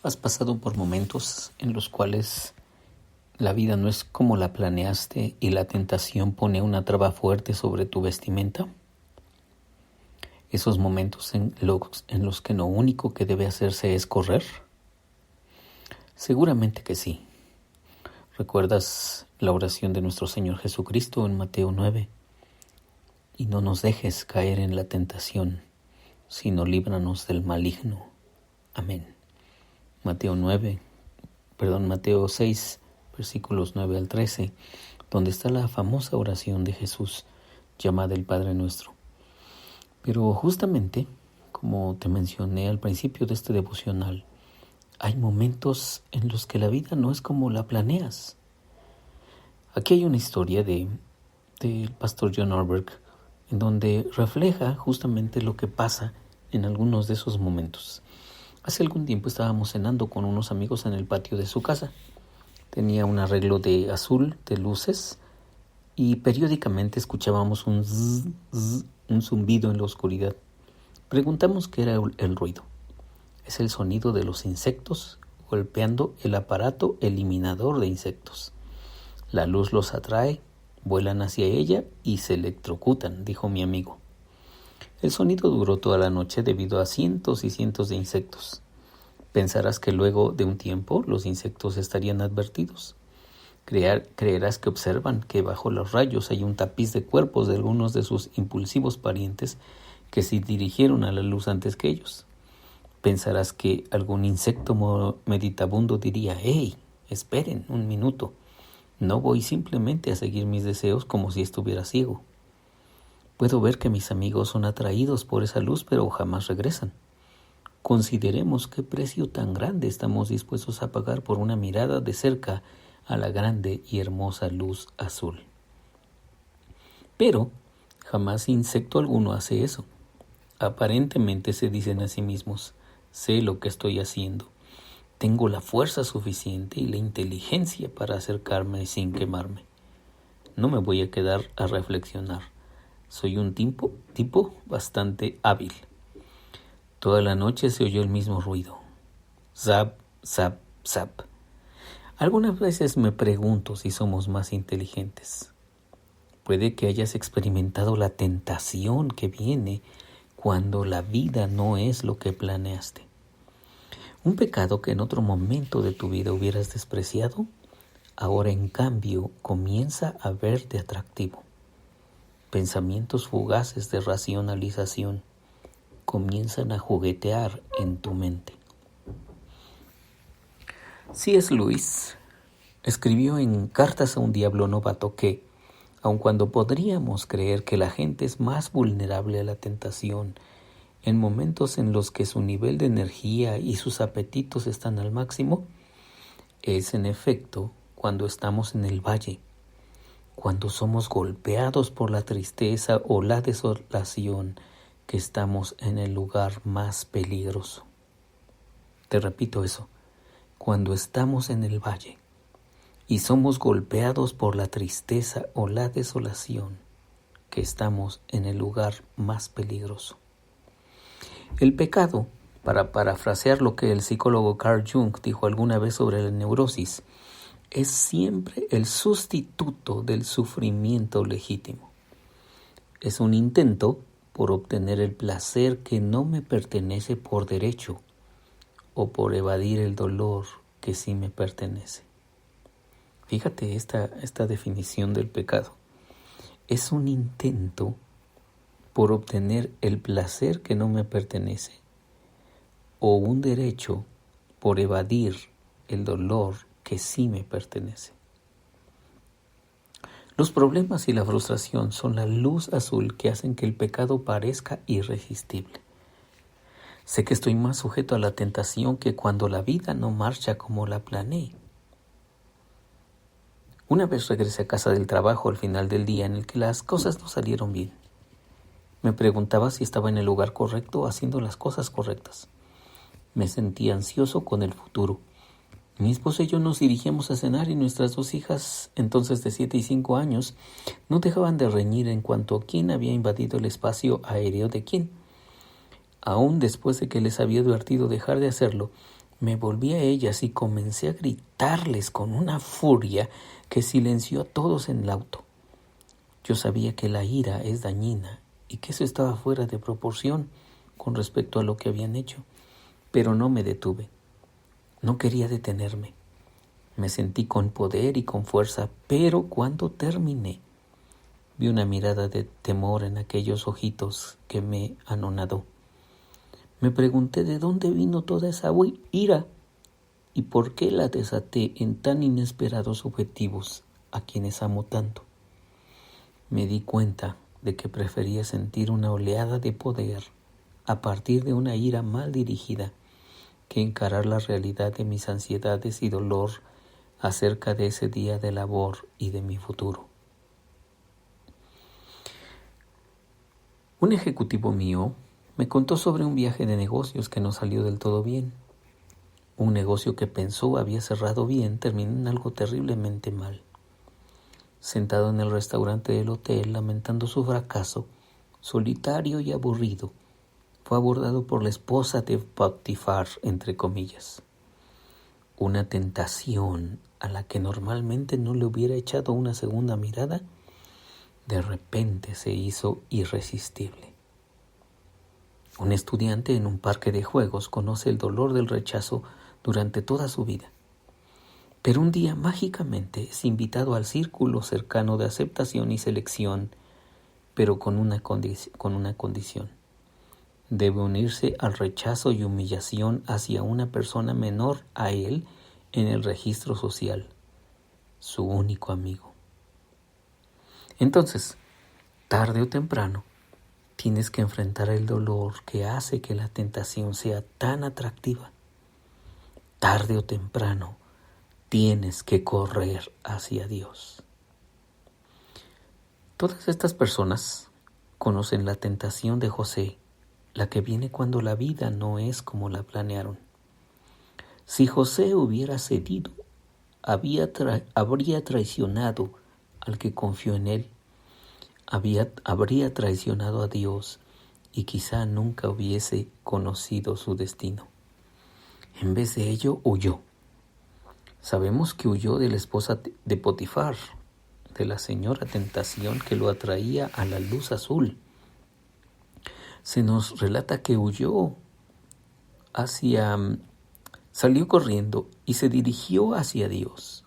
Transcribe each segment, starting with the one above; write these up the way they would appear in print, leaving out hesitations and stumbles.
¿Has pasado por momentos en los cuales la vida no es como la planeaste y la tentación pone una traba fuerte sobre tu vestimenta? ¿Esos momentos en los que lo único que debe hacerse es correr? Seguramente que sí. ¿Recuerdas la oración de nuestro Señor Jesucristo en Mateo 9? Y no nos dejes caer en la tentación, sino líbranos del maligno. Amén. Mateo 6, versículos 9 al 13, donde está la famosa oración de Jesús llamada el Padre Nuestro. Pero justamente, como te mencioné al principio de este devocional, hay momentos en los que la vida no es como la planeas. Aquí hay una historia del pastor John Ortberg, en donde refleja justamente lo que pasa en algunos de esos momentos. Hace algún tiempo estábamos cenando con unos amigos en el patio de su casa. Tenía un arreglo de azul de luces y periódicamente escuchábamos un zzz, zzz, un zumbido en la oscuridad. Preguntamos qué era el ruido. Es el sonido de los insectos golpeando el aparato eliminador de insectos. La luz los atrae, vuelan hacia ella y se electrocutan, dijo mi amigo. El sonido duró toda la noche debido a cientos y cientos de insectos. Pensarás que luego de un tiempo los insectos estarían advertidos. Creerás que observan que bajo los rayos hay un tapiz de cuerpos de algunos de sus impulsivos parientes que se dirigieron a la luz antes que ellos. Pensarás que algún insecto meditabundo diría: «¡Hey! Esperen un minuto. No voy simplemente a seguir mis deseos como si estuviera ciego. Puedo ver que mis amigos son atraídos por esa luz, pero jamás regresan. Consideremos qué precio tan grande estamos dispuestos a pagar por una mirada de cerca a la grande y hermosa luz azul». Pero jamás insecto alguno hace eso. Aparentemente se dicen a sí mismos: «Sé lo que estoy haciendo. Tengo la fuerza suficiente y la inteligencia para acercarme sin quemarme. No me voy a quedar a reflexionar. Soy un tipo bastante hábil». Toda la noche se oyó el mismo ruido. Zap, zap, zap. Algunas veces me pregunto si somos más inteligentes. Puede que hayas experimentado la tentación que viene cuando la vida no es lo que planeaste. Un pecado que en otro momento de tu vida hubieras despreciado, ahora en cambio comienza a verte atractivo. Pensamientos fugaces de racionalización comienzan a juguetear en tu mente. C.S. Lewis escribió en Cartas a un Diablo Novato que, aun cuando podríamos creer que la gente es más vulnerable a la tentación en momentos en los que su nivel de energía y sus apetitos están al máximo, es en efecto cuando estamos en el valle, cuando somos golpeados por la tristeza o la desolación, que estamos en el lugar más peligroso. Te repito eso, cuando estamos en el valle y somos golpeados por la tristeza o la desolación, que estamos en el lugar más peligroso. El pecado, para parafrasear lo que el psicólogo Carl Jung dijo alguna vez sobre la neurosis, es siempre el sustituto del sufrimiento legítimo. Es un intento por obtener el placer que no me pertenece por derecho o por evadir el dolor que sí me pertenece. Fíjate esta definición del pecado. Es un intento por obtener el placer que no me pertenece o un derecho por evadir el dolor que sí me pertenece. Los problemas y la frustración son la luz azul que hacen que el pecado parezca irresistible. Sé que estoy más sujeto a la tentación que cuando la vida no marcha como la planeé. Una vez regresé a casa del trabajo al final del día en el que las cosas no salieron bien. Me preguntaba si estaba en el lugar correcto haciendo las cosas correctas. Me sentía ansioso con el futuro. Mi esposa y yo nos dirigíamos a cenar y nuestras dos hijas, entonces de 7 y 5 años, no dejaban de reñir en cuanto a quién había invadido el espacio aéreo de quién. Aún después de que les había advertido dejar de hacerlo, Me volví a ellas y comencé a gritarles con una furia que silenció a todos en el auto. Yo sabía que la ira es dañina y que eso estaba fuera de proporción con respecto a lo que habían hecho, pero no me detuve. No quería detenerme. Me sentí con poder y con fuerza, pero cuando terminé, vi una mirada de temor en aquellos ojitos que me anonadó. Me pregunté de dónde vino toda esa ira y por qué la desaté en tan inesperados objetivos a quienes amo tanto. Me di cuenta de que prefería sentir una oleada de poder a partir de una ira mal dirigida que encarar la realidad de mis ansiedades y dolor acerca de ese día de labor y de mi futuro. Un ejecutivo mío me contó sobre un viaje de negocios que no salió del todo bien. Un negocio que pensó había cerrado bien terminó en algo terriblemente mal. Sentado en el restaurante del hotel, lamentando su fracaso, solitario y aburrido, fue abordado por la esposa de Potifar, entre comillas. Una tentación a la que normalmente no le hubiera echado una segunda mirada, de repente se hizo irresistible. Un estudiante en un parque de juegos conoce el dolor del rechazo durante toda su vida. Pero un día mágicamente es invitado al círculo cercano de aceptación y selección, pero con una condición. Debe unirse al rechazo y humillación hacia una persona menor a él en el registro social, su único amigo. Entonces, tarde o temprano, tienes que enfrentar el dolor que hace que la tentación sea tan atractiva. Tarde o temprano, tienes que correr hacia Dios. Todas estas personas conocen la tentación de José, la que viene cuando la vida no es como la planearon. Si José hubiera cedido, habría traicionado al que confió en él, habría traicionado a Dios y quizá nunca hubiese conocido su destino. En vez de ello, huyó. Sabemos que huyó de la esposa de Potifar, de la señora tentación que lo atraía a la luz azul. Se nos relata que salió corriendo y se dirigió hacia Dios.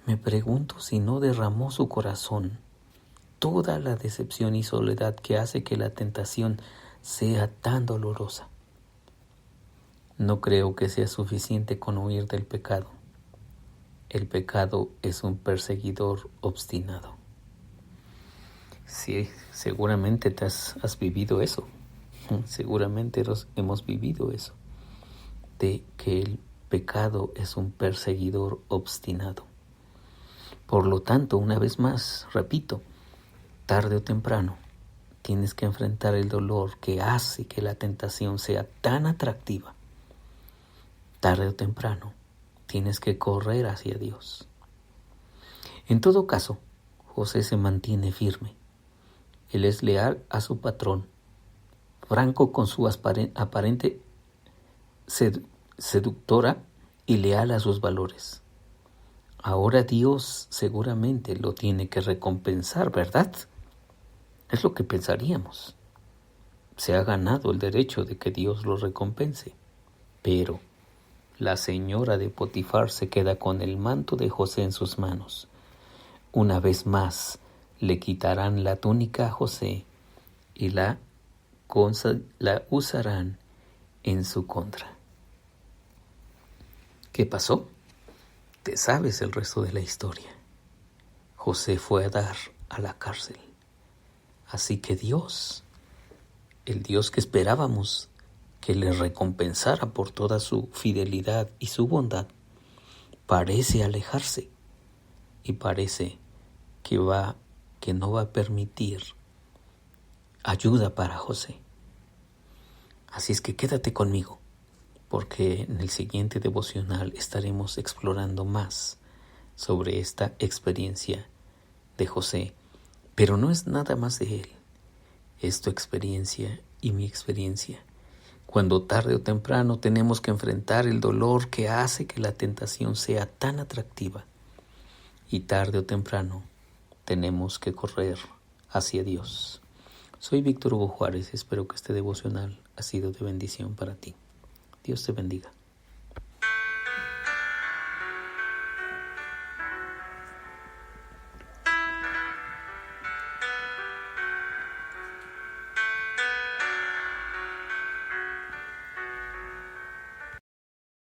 Me pregunto si no derramó su corazón toda la decepción y soledad que hace que la tentación sea tan dolorosa. No creo que sea suficiente con huir del pecado. El pecado es un perseguidor obstinado. Sí, seguramente has vivido eso. Seguramente hemos vivido eso. De que el pecado es un perseguidor obstinado. Por lo tanto, una vez más, repito, tarde o temprano, tienes que enfrentar el dolor que hace que la tentación sea tan atractiva. Tarde o temprano, tienes que correr hacia Dios. En todo caso, José se mantiene firme. Él es leal a su patrón, franco con su aparente seductora y leal a sus valores. Ahora Dios seguramente lo tiene que recompensar, ¿verdad? Es lo que pensaríamos. Se ha ganado el derecho de que Dios lo recompense. Pero la señora de Potifar se queda con el manto de José en sus manos. Una vez más le quitarán la túnica a José y la usarán en su contra. ¿Qué pasó? Te sabes el resto de la historia. José fue a dar a la cárcel. Así que Dios, el Dios que esperábamos que le recompensara por toda su fidelidad y su bondad, parece alejarse y parece que no va a permitir ayuda para José. Así es que quédate conmigo, porque en el siguiente devocional estaremos explorando más sobre esta experiencia de José. Pero no es nada más de él, es tu experiencia y mi experiencia. cuando tarde o temprano tenemos que enfrentar el dolor que hace que la tentación sea tan atractiva. Y tarde o temprano tenemos que correr hacia Dios. Soy Víctor Hugo Juárez, espero que este devocional ha sido de bendición para ti. Dios te bendiga.